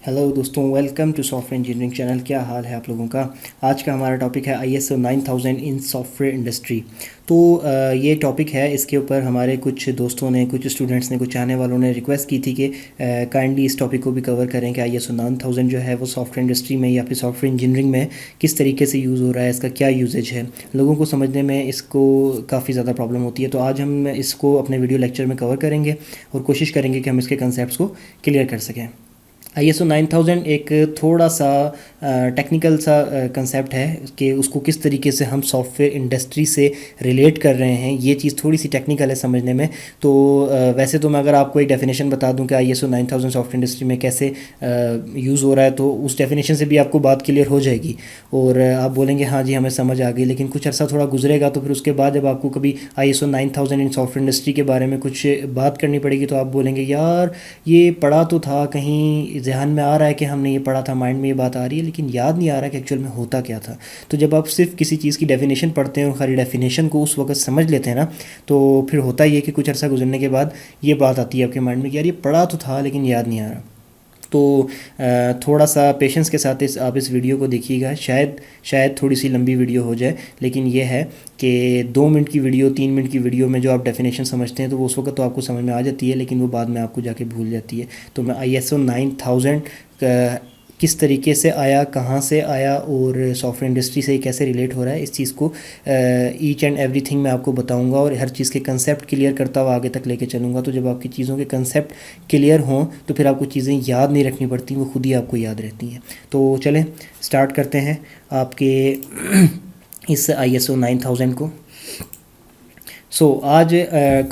Hello दोस्तों, welcome to software engineering channel. क्या हाल है आप लोगों का। आज का हमारा टॉपिक है ISO 9000 इन सॉफ्टवेयर इंडस्ट्री। तो ये टॉपिक है, इसके ऊपर हमारे कुछ दोस्तों ने, कुछ स्टूडेंट्स ने, कुछ चाहने वालों ने रिक्वेस्ट की थी कि काइंडली इस टॉपिक को भी कवर करें कि ISO 9000 जो है वो सॉफ्टवेयर इंडस्ट्री में या फिर सॉफ्टवेयर इंजीनियरिंग में किस तरीके से यूज़ हो रहा है, इसका क्या यूजेज है। लोगों को समझने में इसको काफ़ी ज़्यादा प्रॉब्लम होती है। तो आज हम इसको अपने वीडियो लेक्चर में कवर करेंगे और कोशिश करेंगे कि हम इसके कंसेप्ट को क्लियर कर सकें। ISO 9000 एक थोड़ा सा टेक्निकल सा कंसेप्ट है कि उसको किस तरीके से हम सॉफ्टवेयर इंडस्ट्री से रिलेट कर रहे हैं। ये चीज़ थोड़ी सी टेक्निकल है समझने में। तो वैसे तो मैं अगर आपको एक डेफिनेशन बता दूं कि ISO 9000 सॉफ्टवेयर इंडस्ट्री में कैसे यूज़ हो रहा है, तो उस डेफिनेशन से भी आपको बात क्लियर हो जाएगी और आप बोलेंगे हाँ जी हमें समझ आ गई। लेकिन कुछ अर्सा थोड़ा गुजरेगा तो फिर उसके बाद जब आपको कभी ISO 9000 इन सॉफ्टवेयर इंडस्ट्री के बारे में कुछ बात करनी पड़ेगी तो आप बोलेंगे यार ये पढ़ा तो था, कहीं ध्यान में आ रहा है कि हमने ये पढ़ा था, माइंड में ये बात आ रही है, लेकिन याद नहीं आ रहा कि एक्चुअल में होता क्या था। तो जब आप सिर्फ किसी चीज़ की डेफिनेशन पढ़ते हैं और खाली डेफिनेशन को उस वक्त समझ लेते हैं ना, तो फिर होता ही है कि कुछ अर्सा गुजरने के बाद ये बात आती है आपके माइंड में कि यार ये पढ़ा तो था लेकिन याद नहीं आ रहा। तो थोड़ा सा पेशेंस के साथ आप इस वीडियो को देखिएगा। शायद थोड़ी सी लंबी वीडियो हो जाए, लेकिन ये है कि 2 मिनट की वीडियो, 3 मिनट की वीडियो में जो आप डेफिनेशन समझते हैं तो वो उस वक्त तो आपको समझ में आ जाती है, लेकिन वो बाद में आपको जाके भूल जाती है। तो मैं ISO 9000 किस तरीके से आया, कहाँ से आया और सॉफ्टवेयर इंडस्ट्री से कैसे रिलेट हो रहा है, इस चीज़ को ईच एंड एवरीथिंग मैं आपको बताऊंगा और हर चीज़ के कंसेप्ट क्लियर करता हुआ आगे तक लेके चलूँगा। तो जब आपकी चीज़ों के कंसेप्ट क्लियर हों तो फिर आपको चीज़ें याद नहीं रखनी पड़ती, वो खुद ही आपको याद रहती हैं। तो चलें स्टार्ट करते हैं आपके इस ISO 9000 को। आज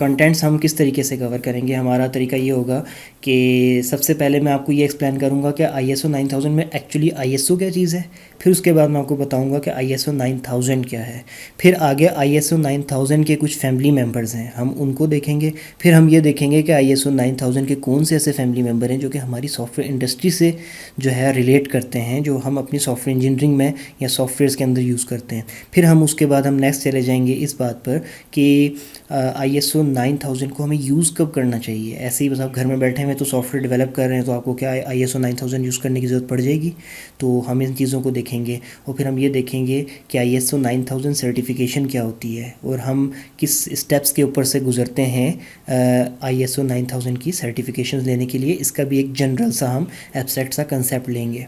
कंटेंट्स हम किस तरीके से कवर करेंगे। हमारा तरीका ये होगा कि सबसे पहले मैं आपको ये एक्सप्लेन करूँगा कि ISO 9000 में एक्चुअली ISO क्या चीज़ है। फिर उसके बाद मैं आपको बताऊँगा कि ISO 9000 क्या है। फिर आगे ISO 9000 के कुछ फैमिली मेम्बर्स हैं, हम उनको देखेंगे। फिर हम ये देखेंगे कि ISO 9000 के कौन से ऐसे फैमिली मेम्बर हैं जो कि हमारी सॉफ्टवेयर इंडस्ट्री से जो है रिलेट करते हैं, जो हम अपनी सॉफ्टवेयर इंजीनियरिंग में या सॉफ्टवेयर्स के अंदर यूज़ करते हैं। फिर हम उसके बाद हम नेक्स्ट चले जाएंगे इस बात पर कि ISO 9000 को हमें यूज़ कब करना चाहिए। ऐसे ही बस आप घर में बैठे हुए तो सॉफ्टवेयर डेवलप कर रहे हैं तो आपको क्या ISO 9000 यूज़ करने की ज़रूरत पड़ जाएगी। तो हम इन चीज़ों को देखेंगे और फिर हम ये देखेंगे कि ISO 9000 सर्टिफिकेशन क्या होती है और हम किस स्टेप्स के ऊपर से गुजरते हैं ISO 9000 की सर्टिफिकेशन लेने के लिए। इसका भी एक जनरल सा हम एब्स्ट्रैक्ट सा कंसेप्ट लेंगे।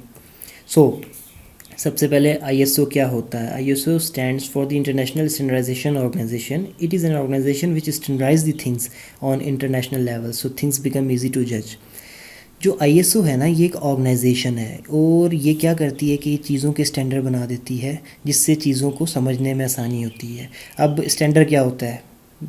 सबसे पहले ISO क्या होता है। ISO stands for the international standardization organization. It is an organization which standardize the things on international level so things become easy to जज। जो ISO है ना, ये एक ऑर्गेनाइजेशन है और ये क्या करती है कि चीज़ों के स्टैंडर्ड बना देती है जिससे चीज़ों को समझने में आसानी होती है। अब स्टैंडर्ड क्या होता है,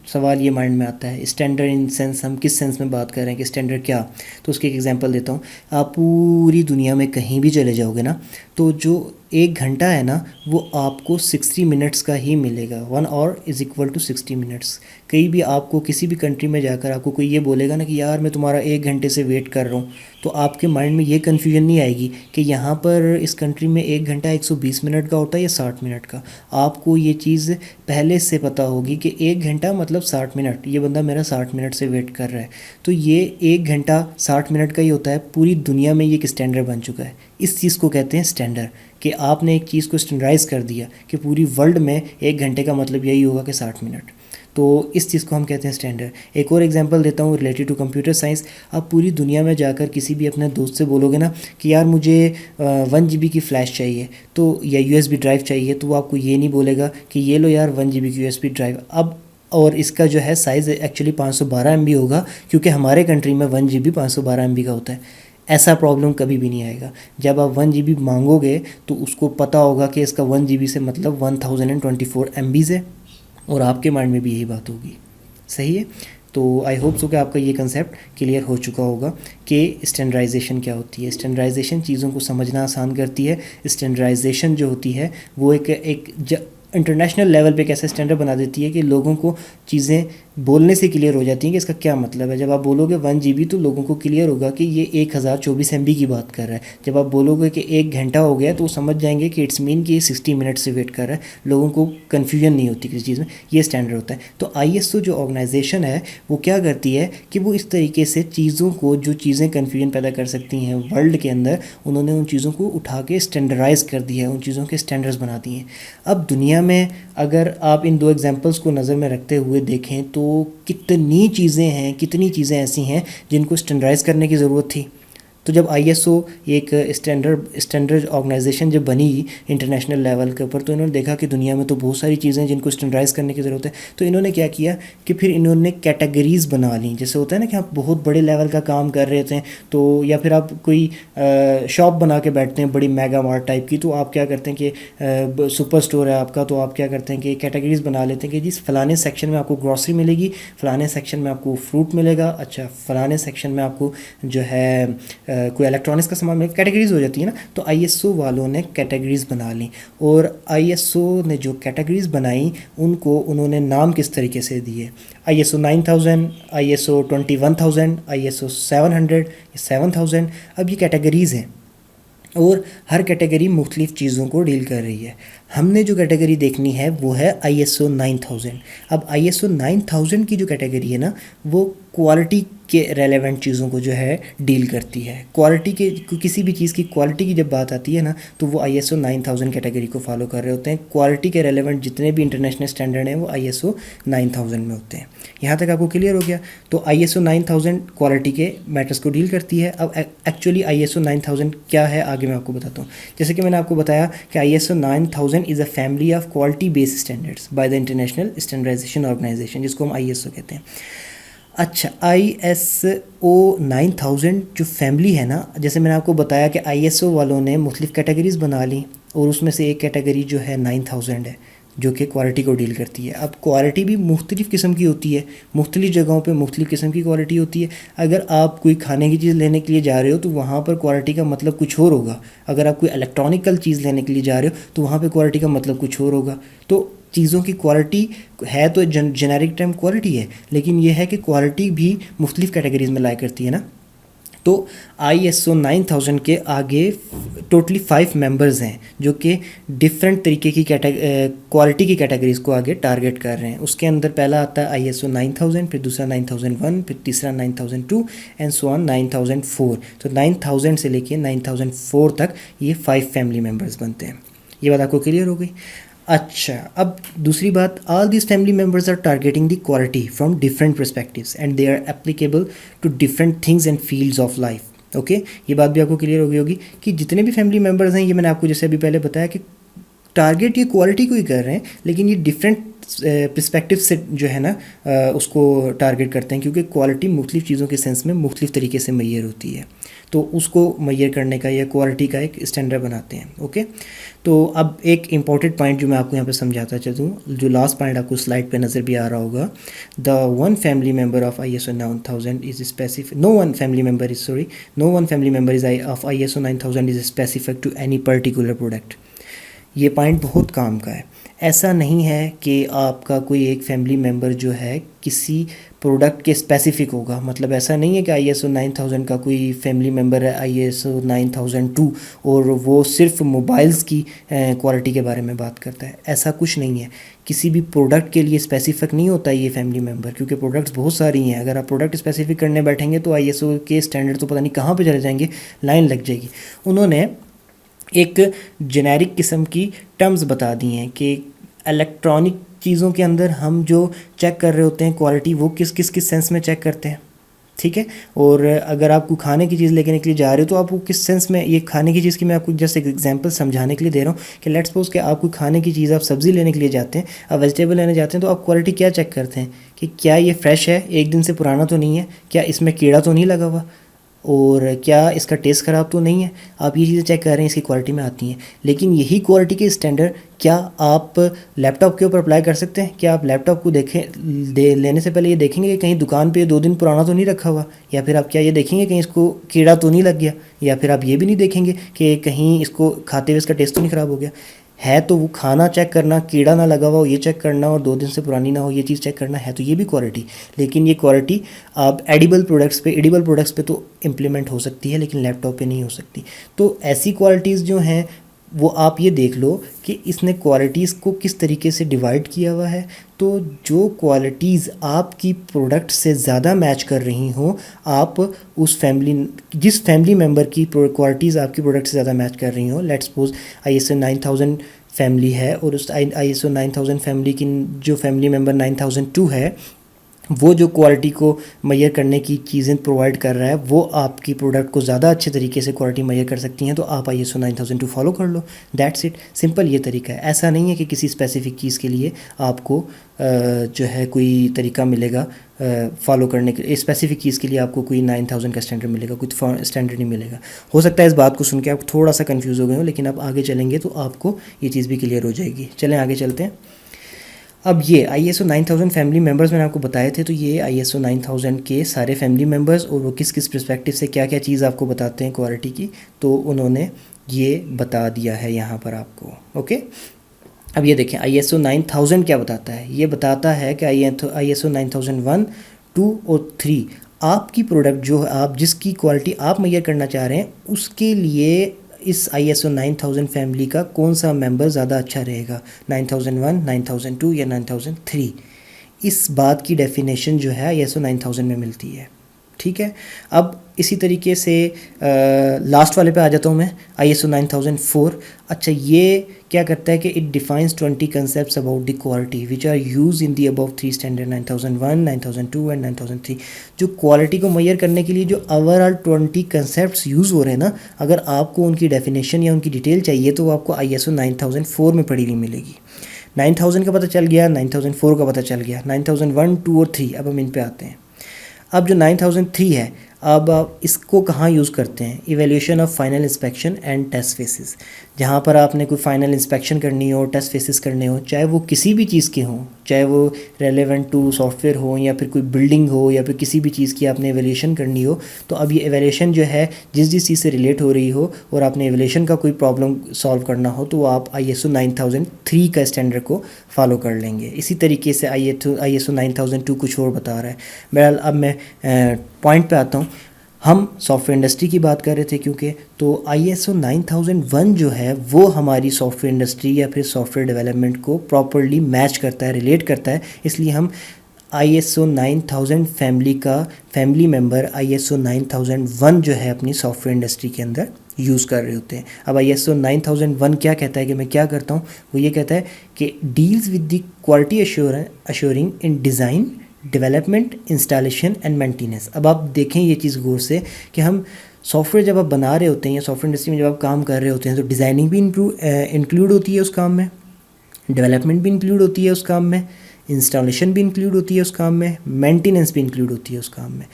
सवाल ये माइंड में आता है। स्टैंडर्ड इन सेंस हम किस सेंस में बात कर रहे हैं कि स्टैंडर्ड क्या। तो उसकी एक एग्जांपल देता हूँ। आप पूरी दुनिया में कहीं भी चले जाओगे ना, तो जो 1 घंटा है ना वो आपको 60 मिनट्स का ही मिलेगा। 1 hour is equal to 60 minutes. कहीं भी आपको किसी भी कंट्री में जाकर आपको कोई ये बोलेगा ना कि यार मैं तुम्हारा 1 घंटे से वेट कर रहा हूँ, तो आपके माइंड में ये कन्फ्यूजन नहीं आएगी कि यहाँ पर इस कंट्री में 1 घंटा 120 मिनट का होता है या 60 मिनट का। आपको ये चीज़ पहले से पता होगी कि 1 घंटा मतलब 60 मिनट, ये बंदा मेरा 60 मिनट से वेट कर रहा है। तो ये 1 घंटा 60 मिनट का ही होता है। पूरी दुनिया में ये एक स्टैंडर्ड बन चुका है। इस चीज़ को कहते हैं स्टैंडर्ड, कि आपने एक चीज़ को स्टैंडर्डाइज कर दिया कि पूरी वर्ल्ड में 1 घंटे का मतलब यही होगा कि 60 मिनट। तो इस चीज़ को हम कहते हैं स्टैंडर्ड। एक और एग्जांपल देता हूँ रिलेटेड टू कंप्यूटर साइंस। आप पूरी दुनिया में जाकर किसी भी अपने दोस्त से बोलोगे ना कि यार मुझे 1 GB की फ़्लैश चाहिए तो या USB ड्राइव चाहिए, तो वो आपको ये नहीं बोलेगा कि ये लो यार 1 GB की USB ड्राइव। अब और इसका जो है साइज़ एक्चुअली 512 MB होगा, क्योंकि हमारे कंट्री में 1 GB 512 MB का होता है। ऐसा प्रॉब्लम कभी भी नहीं आएगा। जब आप 1 GB मांगोगे तो उसको पता होगा कि इसका 1 GB से मतलब 1024 MB है और आपके माइंड में भी यही बात होगी। सही है। तो आई होप सो कि आपका ये कंसेप्ट क्लियर हो चुका होगा कि स्टैंडर्डाइजेशन क्या होती है। स्टैंडर्डाइजेशन चीज़ों को समझना आसान करती है। स्टैंडर्डाइजेशन जो होती है वो एक इंटरनेशनल लेवल पे कैसे स्टैंडर्ड बना देती है कि लोगों को चीज़ें बोलने से क्लियर हो जाती हैं कि इसका क्या मतलब है। जब आप बोलोगे 1 GB तो लोगों को क्लियर होगा कि ये 1024 MB की बात कर रहा है। जब आप बोलोगे कि 1 घंटा हो गया तो वो समझ जाएंगे कि इट्स मीन कि ये 60 मिनट से वेट कर रहा है। लोगों को कन्फ्यूजन नहीं होती किसी चीज़ में, ये स्टैंडर्ड होता है। तो ISO जो ऑर्गेनाइजेशन है वो क्या करती है कि वो इस तरीके से चीज़ों को, जो चीज़ें कन्फ्यूजन पैदा कर सकती हैं वर्ल्ड के अंदर, उन्होंने उन चीज़ों को उठा के स्टैंडर्डाइज कर दिया है, उन चीज़ों के स्टैंडर्ड्स बना दिए हैं। अब दुनिया में अगर आप इन 2 एग्जांपल्स को नज़र में रखते हुए देखें तो कितनी चीज़ें हैं, कितनी चीज़ें ऐसी हैं जिनको स्टैंडर्डाइज करने की ज़रूरत थी। तो जब ISO एक स्टैंडर्ड ऑर्गेनाइजेशन जब बनी इंटरनेशनल लेवल के ऊपर, तो इन्होंने देखा कि दुनिया में तो बहुत सारी चीज़ें हैं जिनको स्टैंडर्डाइज करने की ज़रूरत है। तो इन्होंने क्या किया कि फिर इन्होंने कैटेगरीज़ बना ली। जैसे होता है ना कि आप बहुत बड़े लेवल का काम कर रहे थे तो, या फिर आप कोई शॉप बना के बैठते हैं बड़ी मेगा मार्ट टाइप की, तो आप क्या करते हैं कि सुपर स्टोर है आपका, तो आप क्या करते हैं कि कैटेगरीज़ बना लेते हैं कि जिस फलाने सेक्शन में आपको ग्रॉसरी मिलेगी, फलाने सेक्शन में आपको फ्रूट मिलेगा, अच्छा फलाने सेक्शन में आपको जो है कोई इलेक्ट्रॉनिक्स का सामान में, कैटेगरीज हो जाती है ना। तो ISO वालों ने कैटेगरीज बना ली, और ISO ने जो कैटेगरीज बनाई उनको उन्होंने नाम किस तरीके से दिए, ISO 9000, ISO 21000, ISO 700, 7000। अब ये कैटेगरीज़ हैं और हर कैटेगरी मुख्तलिफ़ चीज़ों को डील कर रही है। हमने जो कैटेगरी देखनी है वो है ISO 9000। अब ISO 9000 की जो कैटेगरी है ना, वो क्वालिटी के रेलेवेंट चीज़ों को जो है डील करती है। क्वालिटी के, किसी भी चीज़ की क्वालिटी की जब बात आती है ना, तो वो ISO 9000 कैटेगरी को फॉलो कर रहे होते हैं। क्वालिटी के रेलेवेंट जितने भी इंटरनेशनल स्टैंडर्ड हैं वो ISO 9000 में होते हैं। यहाँ तक आपको क्लियर हो गया। तो ISO 9000 क्वालिटी के मैटर्स को डील करती है। अब एक्चुअली ISO 9000 क्या है आगे मैं आपको बताता हूँ। जैसे कि मैंने आपको बताया कि ISO 9000 is a family of quality based standards by the international standardization organization, जिसको हम ISO कहते हैं। अच्छा, ISO 9000 जो फैमिली है ना, जैसे मैंने आपको बताया कि ISO वालों ने मुख्तलिफ़ कैटेगरीज़ बना ली, और उसमें से एक कैटेगरी जो है 9000 है जो कि क्वालिटी को डील करती है। अब क्वालिटी भी मुख्तलिफ़ किस्म की होती है, मुख्तलिफ़ जगहों पे मुख्तलिफ़ किस्म की क्वालिटी होती है। अगर आप कोई खाने की चीज़ लेने के लिए जा रहे हो तो वहाँ पर क्वालिटी का मतलब कुछ और होगा। अगर आप कोई इलेक्ट्रॉनिकल चीज़ लेने के लिए जा रहे हो तो वहाँ पे क्वालिटी का मतलब कुछ और होगा। तो चीज़ों की क्वालिटी है तो जेनेरिक टर्म क्वालिटी है, लेकिन यह है कि क्वालिटी भी मुख्तलिफ़ कैटेगरीज़ में लाई करती है ना। तो ISO 9000 के आगे टोटली 5 मेंबर्स हैं जो कि डिफरेंट तरीके की क्वालिटी की कैटेगरीज़ को आगे टारगेट कर रहे हैं। उसके अंदर पहला आता है ISO 9000, फिर दूसरा 9001, फिर तीसरा 9002 एंड सो ऑन 9004। तो 9000 से लेके 9004 तक ये 5 फैमिली मेंबर्स बनते हैं। ये बात आपको क्लियर हो गई। अच्छा, अब दूसरी बात, all this family members are targeting the quality from different perspectives and they are applicable to different things and fields of life. Okay, ये बात भी आपको क्लियर हो गई होगी कि जितने भी फैमिली मेम्बर्स हैं, ये मैंने आपको जैसे अभी पहले बताया कि टारगेट ये क्वालिटी को ही कर रहे हैं, लेकिन ये डिफरेंट पर्सपेक्टिव से जो है ना उसको टारगेट करते हैं, क्योंकि क्वालिटी मुख्तलिफ़ चीज़ों के सेंस में मुख्तलिफ़ तरीके से मैयर होती है। तो उसको मैयर करने का या क्वालिटी का एक स्टैंडर्ड बनाते हैं। ओके, तो अब एक इम्पॉर्टेंट पॉइंट जो मैं आपको यहाँ पे समझाता चलूँ, जो लास्ट पॉइंट आपको स्लाइड पे नज़र भी आ रहा होगा, the one family member of ISO 9000 is specific, no one family member is of ISO 9000 is specific to any particular product. ये पॉइंट बहुत काम का है। ऐसा नहीं है कि आपका कोई एक फैमिली मेम्बर जो है किसी प्रोडक्ट के स्पेसिफिक होगा। मतलब ऐसा नहीं है कि ISO 9000 का कोई फैमिली मेम्बर है ISO 9002 और वो सिर्फ मोबाइल्स की क्वालिटी के बारे में बात करता है। ऐसा कुछ नहीं है। किसी भी प्रोडक्ट के लिए स्पेसिफिक नहीं होता ये फैमिली मेम्बर, क्योंकि प्रोडक्ट्स बहुत सारी हैं। अगर आप प्रोडक्ट स्पेसिफिक करने बैठेंगे तो ISO के स्टैंडर्ड तो पता नहीं कहाँ पर चले जाएंगे, लाइन लग जाएगी। उन्होंने एक जेनेरिक किस्म की टर्म्स बता दी हैं कि इलेक्ट्रॉनिक चीज़ों के अंदर हम जो चेक कर रहे होते हैं क्वालिटी, वो किस किस किस सेंस में चेक करते हैं, ठीक है। और अगर आपको खाने की चीज़ लेके के लिए जा रहे हो तो आपको किस सेंस में, ये खाने की चीज़ की मैं आपको जस्ट एक एग्जांपल समझाने के लिए दे रहा हूँ कि लेट्स सपोज कि आपको खाने की चीज़, आप सब्ज़ी लेने के लिए जाते हैं, आप वेजिटेबल लेने जाते हैं, तो आप क्वालिटी क्या चेक करते हैं कि क्या ये फ्रेश है, एक दिन से पुराना तो नहीं है, क्या इसमें कीड़ा तो नहीं लगा हुआ, और क्या इसका टेस्ट ख़राब तो नहीं है। आप ये चीज़ें चेक कर रहे हैं, इसकी क्वालिटी में आती हैं। लेकिन यही क्वालिटी के स्टैंडर्ड क्या आप लैपटॉप के ऊपर अप्लाई कर सकते हैं? क्या आप लैपटॉप को लेने से पहले ये देखेंगे कि कहीं दुकान पे 2 दिन पुराना तो नहीं रखा हुआ, या फिर आप क्या ये देखेंगे कहीं इसको कीड़ा तो नहीं लग गया, या फिर आप ये भी नहीं देखेंगे कि कहीं इसको खाते हुए इसका टेस्ट तो नहीं ख़राब हो गया। है तो वो खाना चेक करना, कीड़ा ना लगा हुआ हो ये चेक करना, और 2 दिन से पुरानी ना हो ये चीज़ चेक करना, है तो ये भी क्वालिटी। लेकिन ये क्वालिटी आप एडिबल प्रोडक्ट्स पे तो इम्प्लीमेंट हो सकती है, लेकिन लैपटॉप पे नहीं हो सकती। तो ऐसी क्वालिटीज़ जो हैं वो आप ये देख लो कि इसने क्वालिटीज़ को किस तरीके से डिवाइड किया हुआ है। तो जो क्वालिटीज़ आपकी प्रोडक्ट से ज़्यादा मैच कर रही हों, आप जिस फैमिली मेम्बर की क्वालिटीज़ आपकी प्रोडक्ट से ज़्यादा मैच कर रही हों, लेट्स सपोज ISO 9000 फैमिली है, और उस ISO 9000 फैमिली की जो फैमिली मेम्बर 9002 है, वो जो क्वालिटी को मेजर करने की चीज़ें प्रोवाइड कर रहा है, वो आपकी प्रोडक्ट को ज़्यादा अच्छे तरीके से क्वालिटी मेजर कर सकती हैं, तो आप ISO 9002 फॉलो कर लो। दैट्स इट, सिंपल ये तरीका है। ऐसा नहीं है कि किसी स्पेसिफिक चीज़ के लिए आपको जो है कोई तरीका मिलेगा फॉलो करने के, स्पेसिफिक चीज़ के लिए आपको कोई 9000 का स्टैंडर्ड मिलेगा, कुछ स्टैंडर्ड नहीं मिलेगा। हो सकता है इस बात को सुन के आप थोड़ा सा कन्फ्यूज़ हो गए हो, लेकिन आप आगे चलेंगे तो आपको ये चीज़ भी क्लियर हो जाएगी। चलें आगे चलते हैं। अब ये ISO 9000 फैमिली मेम्बर्स मैंने आपको बताए थे, तो ये ISO 9000 के सारे फैमिली मेम्बर्स, और वो किस किस पर्सपेक्टिव से क्या क्या चीज़ आपको बताते हैं क्वालिटी की, तो उन्होंने ये बता दिया है यहाँ पर आपको। ओके, अब ये देखें ISO 9000 क्या बताता है। ये बताता है कि ISO 9001, 2 और 3 आपकी प्रोडक्ट जो आप जिसकी क्वालिटी आप मेजर करना चाह रहे हैं, उसके लिए इस ISO 9000 फैमिली का कौन सा मेंबर ज़्यादा अच्छा रहेगा, 9001, 9002 या 9003। इस बात की डेफिनेशन जो है ISO 9000 में मिलती है। ठीक है, अब इसी तरीके से लास्ट वाले पे आ जाता हूँ मैं, ISO 9004। अच्छा, ये क्या करता है कि it defines 20 concepts about the quality which are use in the above 3 standard 9001, 9002 and 9003। जो क्वालिटी को मेजर करने के लिए जो ओवरऑल 20 कंसेप्ट्स यूज़ हो रहे हैं ना, अगर आपको उनकी डेफिनेशन या उनकी डिटेल चाहिए तो वो आपको ISO 9004 में पड़ी हुई मिलेगी। 9000 का पता चल गया, 9004 का पता चल गया, 9001, 2 और 3। अब हम इन पे आते हैं। अब जो 9003 है, अब आप इसको कहाँ यूज़ करते हैं, evaluation of final inspection and test phases. जहाँ पर आपने कोई फाइनल इंस्पेक्शन करनी हो, टेस्ट फेसेस करने हो, चाहे वो किसी भी चीज़ के हों, चाहे वो रेलेवेंट टू सॉफ्टवेयर हो या फिर कोई बिल्डिंग हो या फिर किसी भी चीज़ की आपने इवैल्यूएशन करनी हो, तो अब ये इवैल्यूएशन जो है जिस चीज़ से रिलेट हो रही हो और आपने इवैल्यूएशन का कोई प्रॉब्लम सॉल्व करना हो, तो आप ISO 9003 का स्टैंडर्ड को फॉलो कर लेंगे। इसी तरीके से ISO 9002 कुछ और बता रहा है। बहरहाल अब मैं पॉइंट पे आता हूँ। हम सॉफ्टवेयर इंडस्ट्री की बात कर रहे थे क्योंकि, तो ISO 9001 जो है वो हमारी सॉफ्टवेयर इंडस्ट्री या फिर सॉफ्टवेयर डेवलपमेंट को प्रॉपरली मैच करता है, रिलेट करता है। इसलिए हम ISO 9000 फैमिली का फैमिली मेंबर ISO 9001 जो है अपनी सॉफ्टवेयर इंडस्ट्री के अंदर यूज़ कर रहे होते हैं। अब ISO 9001 क्या कहता है कि मैं क्या करता हूँ, वो ये कहता है कि deals with the quality assuring in design, development, installation and maintenance. अब आप देखें ये चीज़ गौर से कि हम सॉफ्टवेयर जब आप बना रहे होते हैं या सॉफ्टवेयर इंडस्ट्री में जब आप काम कर रहे होते हैं, तो डिज़ाइनिंग भी इंक्लूड होती है उस काम में, डेवलपमेंट भी इंक्लूड होती है उस काम में, इंस्टॉलेशन भी इंक्लूड होती है उस काम में, मेंटेनेंस भी इंक्लूड होती है उस काम में।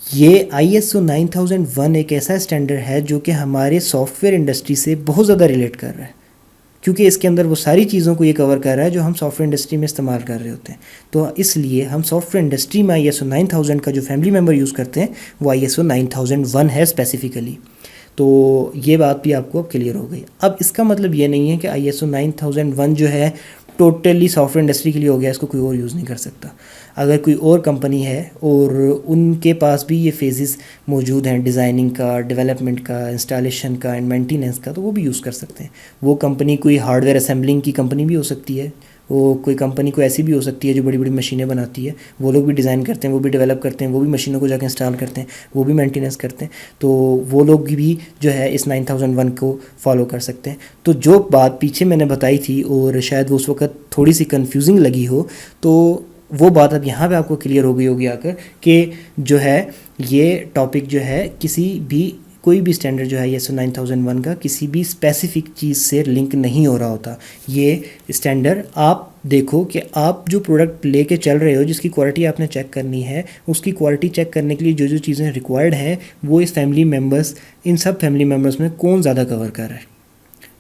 ये ISO 9001 एक ऐसा स्टैंडर्ड है जो कि हमारे सॉफ्टवेयर इंडस्ट्री से बहुत ज़्यादा रिलेट कर रहा है, क्योंकि इसके अंदर वो सारी चीज़ों को ये कवर कर रहा है जो हम सॉफ्टवेयर इंडस्ट्री में इस्तेमाल कर रहे होते हैं। तो इसलिए हम सॉफ्टवेयर इंडस्ट्री में ISO 9000 का जो फैमिली मेम्बर यूज़ करते हैं वो ISO 9001 है स्पेसिफिकली। तो ये बात भी आपको अब क्लियर हो गई। अब इसका मतलब ये नहीं है कि ISO 9001 जो है टोटली सॉफ्टवेयर इंडस्ट्री के लिए हो गया, इसको कोई और यूज़ नहीं कर सकता। अगर कोई और कंपनी है और उनके पास भी ये फेजेस मौजूद हैं, डिज़ाइनिंग का, डेवलपमेंट का, इंस्टॉलेशन का एंड मेंटेनेंस का, तो वो भी यूज़ कर सकते हैं। वो कंपनी कोई हार्डवेयर असेंबलिंग की कंपनी भी हो सकती है, वो कोई कंपनी को ऐसी भी हो सकती है जो बड़ी बड़ी मशीनें बनाती है, वो लोग भी डिज़ाइन करते हैं, वो भी डेवलप करते हैं, वो भी मशीनों को जाकर इंस्टॉल करते हैं, वो भी मेंटेनेंस करते हैं। तो वो लोग भी जो है इस 9001 को फॉलो कर सकते हैं। तो जो बात पीछे मैंने बताई थी और शायद वो उस वक्त थोड़ी सी कन्फ्यूजिंग लगी हो, तो वो बात अब यहाँ पे आपको क्लियर हो गई होगी आकर कि जो है ये टॉपिक जो है किसी भी कोई भी स्टैंडर्ड जो है ISO 9001 का किसी भी स्पेसिफिक चीज़ से लिंक नहीं हो रहा होता। ये स्टैंडर्ड आप देखो कि आप जो प्रोडक्ट लेके चल रहे हो, जिसकी क्वालिटी आपने चेक करनी है, उसकी क्वालिटी चेक करने के लिए जो जो चीज़ें रिक्वायर्ड हैं वो इस फैमिली मेम्बर्स, इन सब फैमिली मेम्बर्स में कौन ज़्यादा कवर कर रहा है।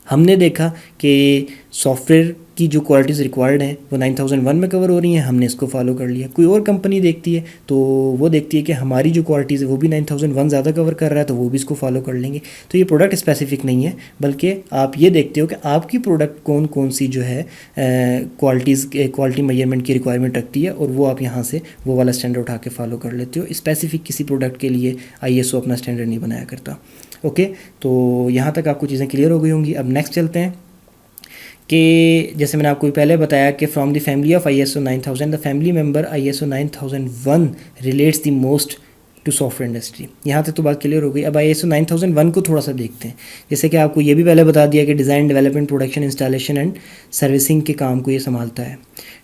हमने देखा कि सॉफ्टवेयर की जो क्वालिटीज़ रिक्वायर्ड हैं वो 9001 में कवर हो रही हैं, हमने इसको फॉलो कर लिया। कोई और कंपनी देखती है तो वो देखती है कि हमारी जो क्वालिटीज़ है वो भी 9001 ज़्यादा कवर कर रहा है, तो वो भी इसको फॉलो कर लेंगे। तो ये प्रोडक्ट स्पेसिफिक नहीं है, बल्कि आप ये देखते हो कि आपकी प्रोडक्ट कौन कौन सी जो है क्वालिटी मेजरमेंट की रिक्वायरमेंट रखती है, और वो आप यहाँ से वो वाला स्टैंडर्ड उठा के फॉलो कर लेते हो। स्पेसिफिक किसी प्रोडक्ट के लिए ISO अपना स्टैंडर्ड नहीं बनाया करता। ओके, तो यहाँ तक आपको चीज़ें क्लियर हो गई होंगी। अब नेक्स्ट चलते हैं कि जैसे मैंने आपको पहले बताया कि from the family of ISO 9000 the family member ISO 9001 relates the most to software industry. यहाँ तक तो बात क्लियर हो गई। अब ISO 9001 को थोड़ा सा देखते हैं। जैसे कि आपको ये भी पहले बता दिया कि design, development, production, installation and servicing के काम को ये संभालता है,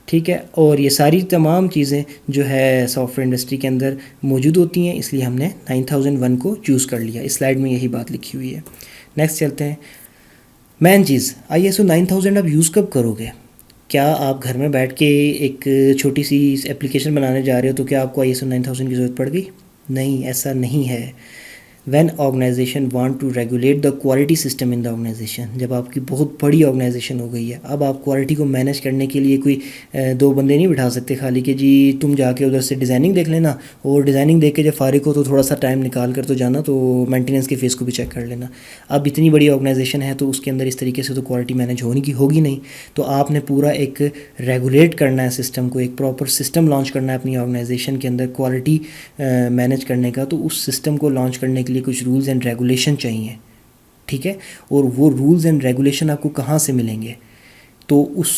ठीक है। और ये सारी तमाम चीज़ें जो है सॉफ्टवेयर इंडस्ट्री के अंदर मौजूद होती हैं, इसलिए हमने 9001 को चूज़ कर लिया। इस स्लाइड में यही बात लिखी हुई है। नेक्स्ट चलते हैं। मेन चीज़, ISO 9000 आप यूज़ कब करोगे? क्या आप घर में बैठ के एक छोटी सी एप्लीकेशन बनाने जा रहे हो तो क्या आपको ISO 9000 की ज़रूरत पड़ गई? नहीं, ऐसा नहीं है। When organisation want to regulate the quality system in the organisation, जब आपकी बहुत बड़ी ऑर्गेनाइजेशन हो गई है, अब आप क्वालिटी को मैनेज करने के लिए कोई दो बंदे नहीं बिठा सकते खाली कि जी तुम जाके उधर से डिज़ाइनिंग देख लेना, और डिज़ाइनिंग देख के जब फारिग हो तो थोड़ा सा टाइम निकाल कर तो जाना, तो मेंटेनेंस के फेज़ को भी चेक कर लेना। अब इतनी बड़ी ऑर्गेनाइजेशन है तो उसके अंदर इस तरीके से तो क्वालिटी मैनेज होगी नहीं। तो आपने पूरा एक रेगुलेट करना है सिस्टम को, एक प्रॉपर सिस्टम लॉन्च करना है अपनी ऑर्गेनाइजेशन के अंदर क्वालिटी मैनेज करने का। तो उस सिस्टम को लॉन्च करने के लिए कुछ रूल्स एंड रेगुलेशन चाहिए, ठीक है। और वो रूल्स एंड रेगुलेशन आपको कहाँ से मिलेंगे? तो उस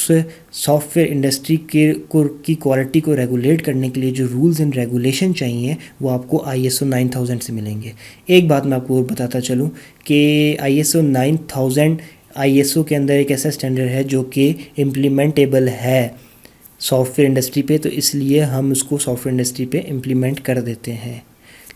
सॉफ्टवेयर इंडस्ट्री की क्वालिटी को रेगुलेट करने के लिए जो रूल्स एंड रेगुलेशन चाहिए वो आपको ISO 9000 से मिलेंगे। एक बात मैं आपको और बताता चलूँ कि ISO 9000 ISO के अंदर एक ऐसा स्टैंडर्ड है जो कि इम्प्लीमेंटेबल है सॉफ्टवेयर इंडस्ट्री पे, तो इसलिए हम उसको सॉफ्टवेयर इंडस्ट्री पे इम्प्लीमेंट कर देते हैं।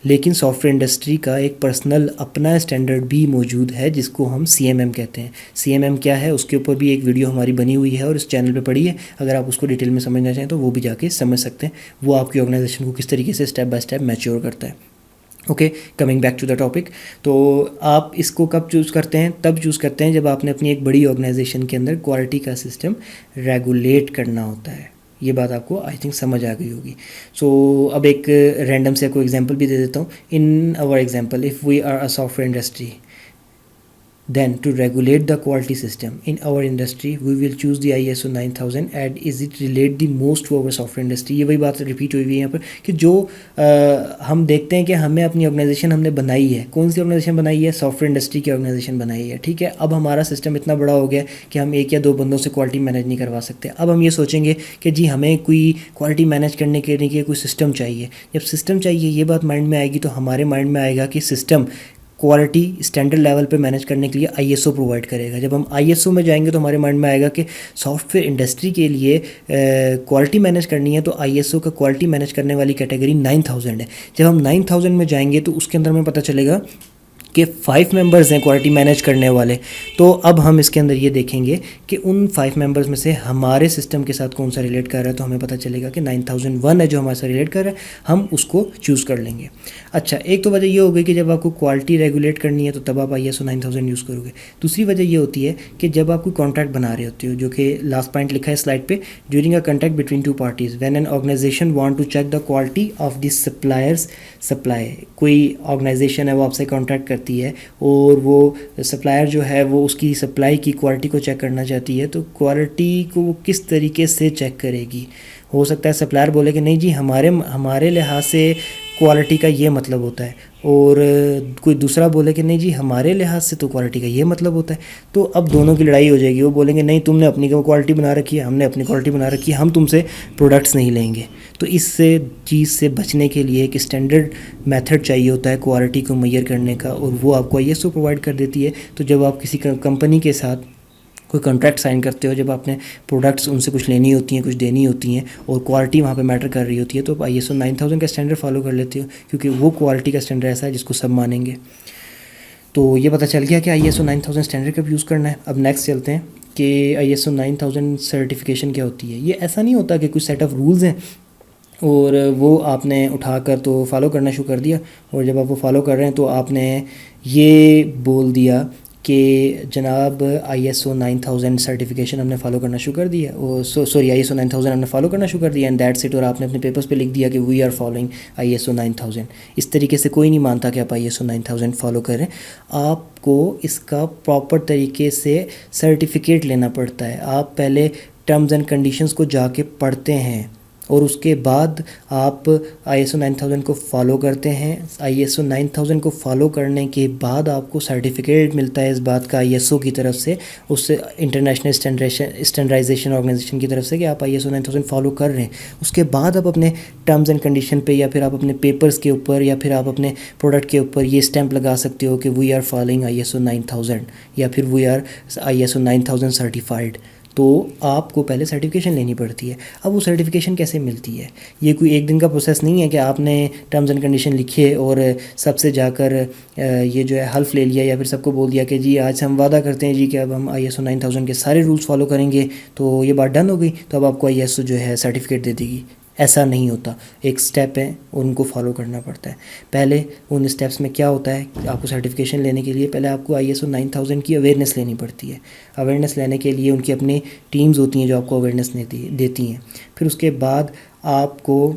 लेकिन सॉफ्टवेयर इंडस्ट्री का एक पर्सनल अपना स्टैंडर्ड भी मौजूद है जिसको हम CMM कहते हैं। CMM क्या है, उसके ऊपर भी एक वीडियो हमारी बनी हुई है और इस चैनल पे पड़ी है। अगर आप उसको डिटेल में समझना चाहें तो वो भी जाके समझ सकते हैं। वो आपकी ऑर्गेनाइजेशन को किस तरीके से स्टेप बाय स्टेप मैच्योर करता है। Okay, coming back to the topic. तो आप इसको कब चूज़ करते हैं? तब चूज़ करते हैं जब आपने अपनी एक बड़ी ऑर्गेनाइजेशन के अंदर क्वालिटी का सिस्टम रेगुलेट करना होता है। ये बात आपको आई थिंक समझ आ गई होगी। सो अब एक रैंडम से आपको एग्जांपल भी दे देता हूँ। In our example, if we are a software industry, then to regulate the quality system in our industry we will choose the ISO 9000 and is it relate the most to our software industry। ये वही बात repeat हुई है यहाँ पर कि जो हम देखते हैं कि हमें अपनी ऑर्गेनाइजेशन हमने बनाई है। कौन सी ऑर्गेनाइजेशन बनाई है? सॉफ्टवेयर इंडस्ट्री की ऑर्गेनाइजेशन बनाई है, ठीक है। अब हमारा सिस्टम इतना बड़ा हो गया कि हम एक या दो बंदों से क्वालिटी मैनेज नहीं करवा सकते। अब हम ये सोचेंगे कि जी हमें कोई क्वालिटी मैनेज करने के लिए कोई सिस्टम चाहिए। जब सिस्टम चाहिए ये बात माइंड में आएगी तो हमारे माइंड में आएगा कि सिस्टम क्वालिटी स्टैंडर्ड लेवल पे मैनेज करने के लिए ISO प्रोवाइड करेगा। जब हम ISO में जाएंगे तो हमारे माइंड में आएगा कि सॉफ्टवेयर इंडस्ट्री के लिए क्वालिटी मैनेज करनी है तो ISO का क्वालिटी मैनेज करने वाली कैटेगरी 9000 है। जब हम 9000 में जाएंगे तो उसके अंदर हमें पता चलेगा कि 5 मेंबर्स हैं क्वालिटी मैनेज करने वाले। तो अब हम इसके अंदर ये देखेंगे कि उन 5 मेंबर्स में से हमारे सिस्टम के साथ कौन सा रिलेट कर रहा है, तो हमें पता चलेगा कि 9001 है जो हमारे साथ रिलेट कर रहा है, हम उसको चूज़ कर लेंगे। अच्छा, एक तो वजह ये हो गई कि जब आपको क्वालिटी रेगुलेट करनी है तो तब आप ISO 9000 यूज़ करोगे। दूसरी वजह ये होती है कि जब आप कोई कॉन्ट्रैक्ट बना रहे होते हो, जो कि लास्ट पॉइंट लिखा है स्लाइड पे, during a contract between 2 parties when an organisation want to check the quality of this suppliers supply. कोई ऑर्गेनाइजेशन है वो आपसे कॉन्ट्रैक्ट करती है और वो सप्लायर जो है वो उसकी सप्लाई की क्वालिटी को चेक करना चाहती है, तो क्वालिटी को वो किस तरीके से चेक करेगी? हो सकता है सप्लायर बोले कि नहीं जी हमारे लिहाज से क्वालिटी का ये मतलब होता है, और कोई दूसरा बोले कि नहीं जी हमारे लिहाज से तो क्वालिटी का ये मतलब होता है। तो अब दोनों की लड़ाई हो जाएगी। वो बोलेंगे नहीं तुमने अपनी क्वालिटी बना रखी है, हमने अपनी क्वालिटी बना रखी है, हम तुमसे प्रोडक्ट्स नहीं लेंगे। तो इस चीज़ से बचने के लिए एक स्टैंडर्ड मेथड चाहिए होता है क्वालिटी को मेजर करने का, और वो आपको ISO प्रोवाइड कर देती है। तो जब आप किसी कंपनी के साथ कोई कॉन्ट्रैक्ट साइन करते हो, जब आपने प्रोडक्ट्स उनसे कुछ लेनी होती हैं, कुछ देनी होती हैं, और क्वालिटी वहाँ पे मैटर कर रही होती है, तो आप ISO 9000 का स्टैंडर्ड फॉलो कर लेते हो, क्योंकि वो क्वालिटी का स्टैंडर्ड ऐसा है जिसको सब मानेंगे। तो ये पता चल गया कि ISO 9000 स्टैंडर्ड कब यूज़ करना है। अब नेक्स्ट चलते हैं कि ISO 9000 सर्टिफिकेशन क्या होती है। ये ऐसा नहीं होता कि कुछ सेट ऑफ रूल्स हैं और वो आपने उठाकर तो फॉलो करना शुरू कर दिया, और जब आप वो फॉलो कर रहे हैं तो आपने ये बोल दिया कि जनाब ISO 9000 सर्टिफिकेशन हमने फॉलो करना शुरू कर दिया, सॉरी ISO 9000 हमने फॉलो करना शुरू कर दिया एंड दैट्स इट, और आपने अपने पेपर्स पे लिख दिया कि वी आर फॉलोइंग ISO 9000। इस तरीके से कोई नहीं मानता कि आप ISO 9000 फॉलो करें। आपको इसका प्रॉपर तरीके से सर्टिफिकेट लेना पड़ता है। आप पहले टर्म्स एंड कंडीशंस को जाके पढ़ते हैं और उसके बाद आप ISO 9000 को फॉलो करते हैं। ISO 9000 को फॉलो करने के बाद आपको सर्टिफिकेट मिलता है इस बात का ISO की तरफ से, उस इंटरनेशनल स्टैंडर्डाइजेशन ऑर्गेनाइजेशन की तरफ से, कि आप ISO 9000 फॉलो कर रहे हैं। उसके बाद आप अपने टर्म्स एंड कंडीशन पे या फिर आप अपने पेपर्स के ऊपर या फिर आप अपने प्रोडक्ट के ऊपर ये स्टैंप लगा सकते हो कि वी आर फॉलोइंग ISO 9000 या फिर वी आर ISO 9000 सर्टिफाइड। तो आपको पहले सर्टिफिकेशन लेनी पड़ती है। अब वो सर्टिफिकेशन कैसे मिलती है? ये कोई एक दिन का प्रोसेस नहीं है कि आपने टर्म्स एंड कंडीशन लिखे और सबसे जाकर ये जो है हल्फ ले लिया या फिर सबको बोल दिया कि जी आज हम वादा करते हैं जी कि अब हम ISO 9000 के सारे रूल्स फॉलो करेंगे, तो ये बात डन हो गई, तो अब आपको ISO जो है सर्टिफिकेट दे देगी। ऐसा नहीं होता। एक स्टेप है, उनको फॉलो करना पड़ता है। पहले उन स्टेप्स में क्या होता है, आपको सर्टिफिकेशन लेने के लिए पहले आपको ISO 9000 की अवेयरनेस लेनी पड़ती है। अवेयरनेस लेने के लिए उनकी अपनी टीम्स होती हैं जो आपको अवेयरनेस देती हैं। फिर उसके बाद आपको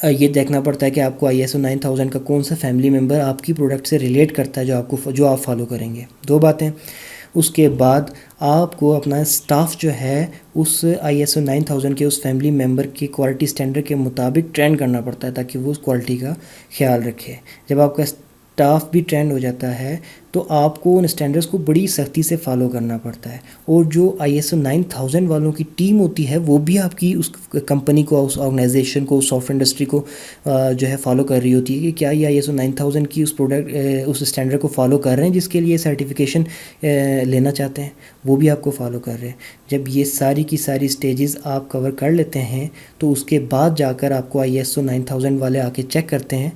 ये देखना पड़ता है कि आपको ISO 9000 का कौन सा फैमिली मेम्बर आपकी प्रोडक्ट से रिलेट करता है जो आप फॉलो करेंगे। दो बातें। उसके बाद आपको अपना स्टाफ जो है उस ISO 9000 के उस फैमिली मेम्बर की क्वालिटी स्टैंडर्ड के मुताबिक ट्रेन करना पड़ता है ताकि वो उस क्वालिटी का ख्याल रखे। जब आपका स्टाफ भी ट्रेंड हो जाता है तो आपको उन स्टैंडर्ड्स को बड़ी सख्ती से फॉलो करना पड़ता है। और जो ISO 9000 वालों की टीम होती है वो भी आपकी उस कंपनी को, उस ऑर्गेनाइजेशन को, उस सॉफ्टवेयर इंडस्ट्री को जो है फॉलो कर रही होती है कि क्या ये ISO 9000 की उस स्टैंडर्ड को फॉलो कर रहे हैं जिसके लिए सर्टिफिकेशन लेना चाहते हैं, वो भी आपको फॉलो कर रहे हैं। जब ये सारी की सारी स्टेजेस आप कवर कर लेते हैं तो उसके बाद जाकर आपको ISO 9000 वाले आके चेक करते हैं,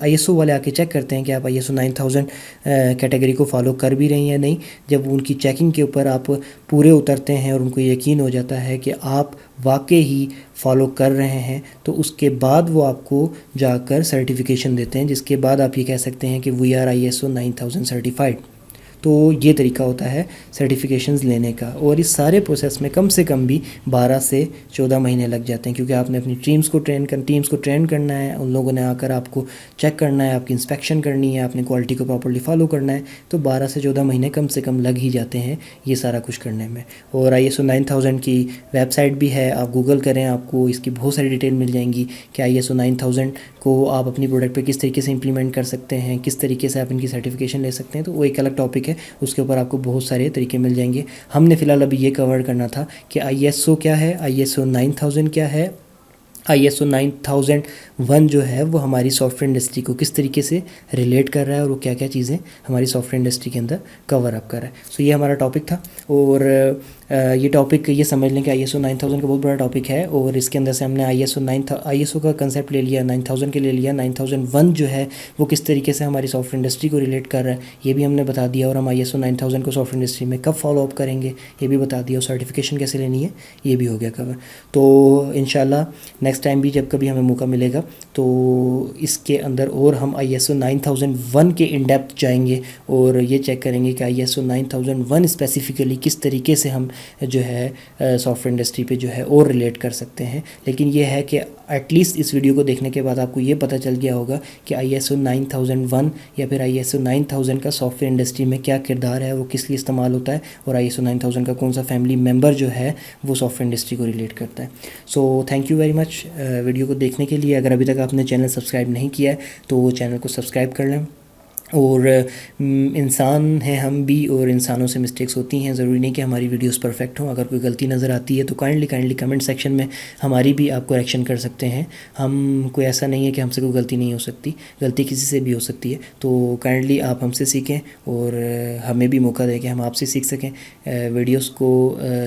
ISO वाले आके चेक करते हैं कि आप ISO 9000 कैटेगरी को फॉलो कर भी रही हैं या नहीं। जब उनकी चेकिंग के ऊपर आप पूरे उतरते हैं और उनको यकीन हो जाता है कि आप वाकई ही फॉलो कर रहे हैं तो उसके बाद वो आपको जाकर सर्टिफिकेशन देते हैं, जिसके बाद आप ये कह सकते हैं कि वी आर ISO 9000 सर्टिफाइड। तो ये तरीका होता है सर्टिफिकेशंस लेने का। और इस सारे प्रोसेस में कम से कम भी 12 से 14 महीने लग जाते हैं, क्योंकि आपने अपनी टीम्स को ट्रेन करना है, उन लोगों ने आकर आपको चेक करना है, आपकी इंस्पेक्शन करनी है, आपने क्वालिटी को प्रॉपर्ली फॉलो करना है। तो 12 से 14 महीने कम से कम लग ही जाते हैं ये सारा कुछ करने में। और ISO 9000 की वेबसाइट भी है, आप गूगल करें, आपको इसकी बहुत सारी डिटेल मिल जाएंगी कि ISO 9000 को आप अपनी प्रोडक्ट पे किस तरीके से इंप्लीमेंट कर सकते हैं, किस तरीके से आप इनकी सर्टिफिकेशन ले सकते हैं। तो वो एक अलग टॉपिक है, उसके ऊपर आपको बहुत सारे तरीके मिल जाएंगे। हमने फ़िलहाल अभी ये कवर करना था कि ISO क्या है, ISO 9000 क्या है, ISO 9001 जो है वो हमारी सॉफ्टवेयर इंडस्ट्री को किस तरीके से रिलेट कर रहा है और वो क्या क्या चीज़ें हमारी सॉफ्टवेयर इंडस्ट्री के अंदर कवर अप कर रहा है। सो ये हमारा टॉपिक था। और ये टॉपिक ये समझ लें कि ISO 9000 का बहुत बड़ा टॉपिक है और इसके अंदर से हमने ISO का कंसेप्ट ले लिया, 9000 के ले लिया, 9001 जो है वो किस तरीके से हमारी सॉफ्टवेयर इंडस्ट्री को रिलेट कर रहा है ये भी हमने बता दिया। और हम ISO 9000 को सॉफ्टवेयर इंडस्ट्री में कब फॉलो अप करेंगे ये भी बता दिया, और सर्टिफिकेशन कैसे लेनी है ये भी हो गया कवर। तो इंशाल्लाह नेक्स्ट टाइम भी जब कभी हमें मौका मिलेगा तो इसके अंदर और हम ISO 9001 के इन डेप्थ जाएंगे और ये चेक करेंगे कि ISO 9001 स्पेसिफिकली किस तरीके से हम जो है सॉफ्टवेयर इंडस्ट्री पे जो है और रिलेट कर सकते हैं। लेकिन ये है कि एटलीस्ट इस वीडियो को देखने के बाद आपको ये पता चल गया होगा कि ISO 9001 या फिर ISO 9000 का सॉफ्टवेयर इंडस्ट्री में क्या किरदार है, वो किस लिए इस्तेमाल होता है, और ISO 9000 का कौन सा फैमिली मेम्बर जो है वो सॉफ्टवेयर इंडस्ट्री को रिलेट करता है। So thank you very much video को देखने के लिए। अगर अभी तक आपने चैनल सब्सक्राइब नहीं किया है तो चैनल को सब्सक्राइब कर लें। और इंसान हैं हम भी और इंसानों से मिस्टेक्स होती हैं, ज़रूरी नहीं कि हमारी वीडियोस परफेक्ट हों। अगर कोई गलती नज़र आती है तो काइंडली कमेंट सेक्शन में हमारी भी आप करेक्शन कर सकते हैं। हम कोई ऐसा नहीं है कि हमसे कोई गलती नहीं हो सकती, गलती किसी से भी हो सकती है। तो काइंडली आप हमसे सीखें और हमें भी मौका दें कि हम आपसे सीख सकें। वीडियोस को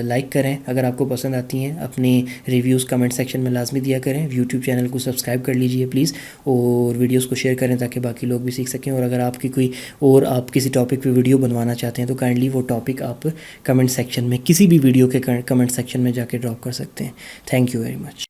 लाइक करें अगर आपको पसंद आती हैं, अपनी रिव्यूज़ कमेंट सेक्शन में लाजमी दिया करें। यूट्यूब चैनल को सब्सक्राइब कर लीजिए प्लीज़, और वीडियोज़ को शेयर करें ताकि बाकी लोग भी सीख सकें। और अगर आपकी कोई और आप किसी टॉपिक पे वीडियो बनवाना चाहते हैं तो काइंडली वो टॉपिक आप कमेंट सेक्शन में, किसी भी वीडियो के कमेंट सेक्शन में जाके ड्रॉप कर सकते हैं। Thank you very much.